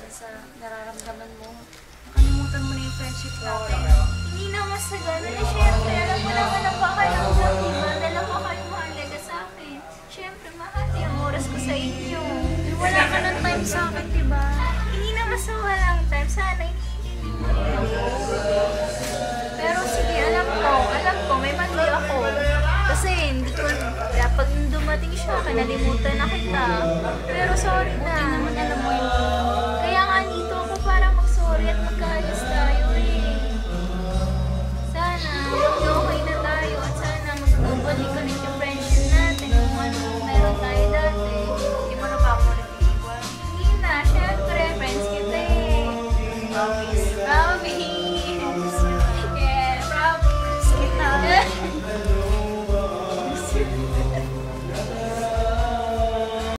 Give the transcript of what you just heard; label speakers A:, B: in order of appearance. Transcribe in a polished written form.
A: sa nararamdaman mo. Nakalimutan mo na yung friendship natin.
B: Hindi naman sa gano'n. Eh, syempre, alam mo naman ang pakiramdam, diba? Dalawa kayong mahalaga sa akin. Syempre, mahal yung oras ko sa inyo.
A: Wala ka ng time sa akin, diba?
B: Hindi naman sa walang time. Sana iniintindi mo yun. Pero sige, alam ko, may mali ako. Kasi hindi ko, pag dumating siya, kinalimutan na kita. Pero sorry na.
A: Naman alam mo yung